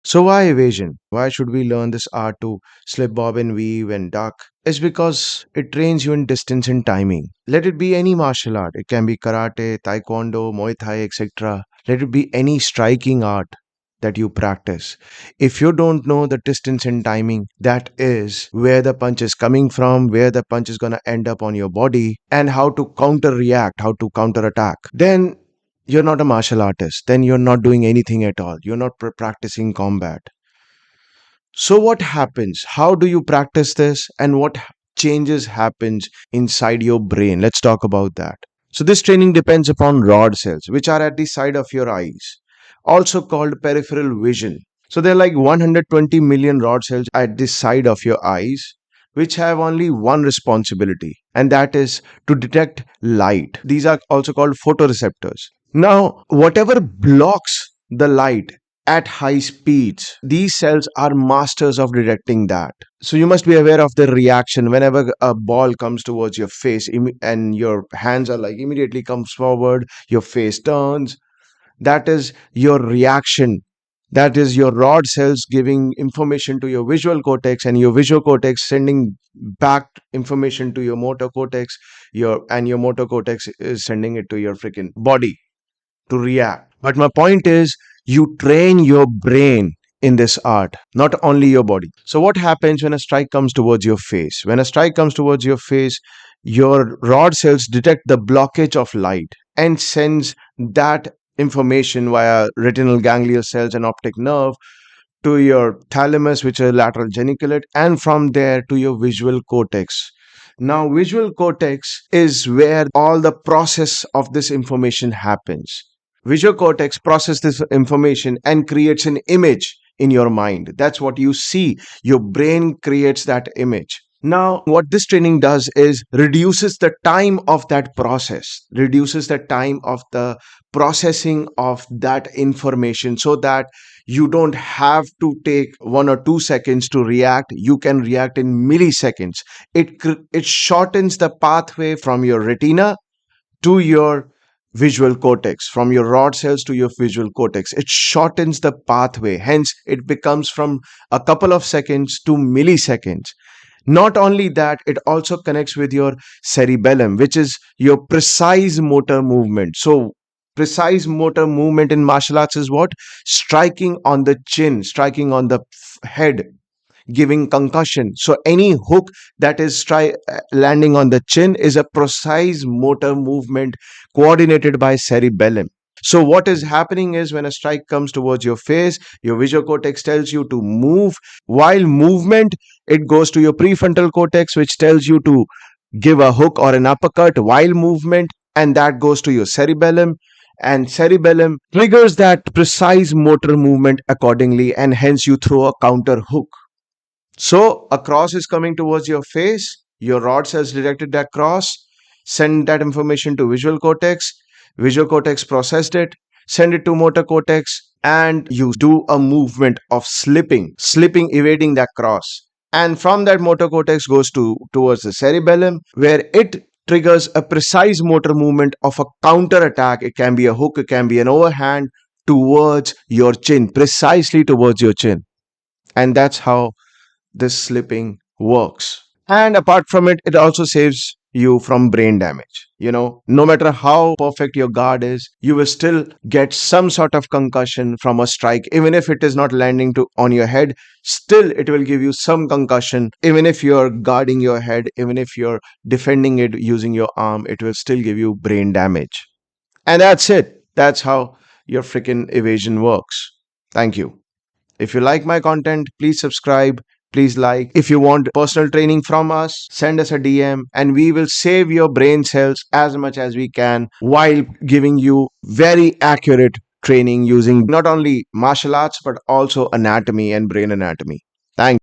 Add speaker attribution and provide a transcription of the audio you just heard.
Speaker 1: So why evasion? Why should we learn this art to slip, bob and weave and duck? It's because it trains you in distance and timing. Let it be any martial art. It can be karate, taekwondo, muay thai, etc. Let it be any striking art that you practice. If you don't know the distance and timing, that is where the punch is coming from, where the punch is going to end up on your body, and how to counter react, how to counter attack, then you're not a martial artist. Then you're not doing anything at all. You're not practicing combat. So what happens? How do you practice this, and what changes happens inside your brain? Let's talk about that. So this training depends upon rod cells, which are at the side of your eyes, also called peripheral vision. So there are like 120 million rod cells at the side of your eyes, which have only one responsibility, and that is to detect light. These are also called photoreceptors. Now, whatever blocks the light at high speeds, these cells are masters of detecting that. So you must be aware of the reaction whenever a ball comes towards your face and your hands are like immediately comes forward, your face turns. That is your reaction. That is your rod cells giving information to your visual cortex, and your visual cortex sending back information to your motor cortex. Your motor cortex is sending it to your freaking body to react. But my point is, you train your brain in this art, not only your body. So, what happens when a strike comes towards your face? When a strike comes towards your face, your rod cells detect the blockage of light and sends that information via retinal ganglion cells and optic nerve to your thalamus, which is lateral geniculate, and from there to your visual cortex. Now, visual cortex is where all the process of this information happens. Visual cortex processes this information and creates an image in your mind. That's what you see. Your brain creates that image. Now, what this training does is reduces the time of that process, reduces the time of the processing of that information, so that you don't have to take 1 or 2 seconds to react. You can react in milliseconds. It shortens the pathway from your retina to your visual cortex, from your rod cells to your visual cortex. It shortens the pathway. Hence, it becomes from a couple of seconds to milliseconds. Not only that, it also connects with your cerebellum, which is your precise motor movement. So, precise motor movement in martial arts is what? Striking on the chin, striking on the head, giving concussion. So any hook that is landing on the chin is a precise motor movement coordinated by cerebellum. So what is happening is, when a strike comes towards your face, your visual cortex tells you to move. While movement, it goes to your prefrontal cortex, which tells you to give a hook or an uppercut while movement, and that goes to your cerebellum, and cerebellum triggers that precise motor movement accordingly, and hence you throw a counter hook. So a cross is coming towards your face. Your rod cells detected that cross, send that information to visual cortex. Visual cortex processed it, send it to motor cortex, and you do a movement of slipping, evading that cross. And from that, motor cortex goes towards the cerebellum, where it triggers a precise motor movement of a counter attack. It can be a hook, it can be an overhand towards your chin, precisely towards your chin. And that's how this slipping works. And apart from it, it also saves you from brain damage. No matter how perfect your guard is, you will still get some sort of concussion from a strike. Even if it is not landing on your head, still it will give you some concussion. Even if you're guarding your head, even if you're defending it using your arm, it will still give you brain damage. And that's it. That's how your freaking evasion works. Thank you. If you like my content, please subscribe. Please like. If you want personal training from us, send us a DM, and we will save your brain cells as much as we can while giving you very accurate training using not only martial arts but also anatomy and brain anatomy. Thank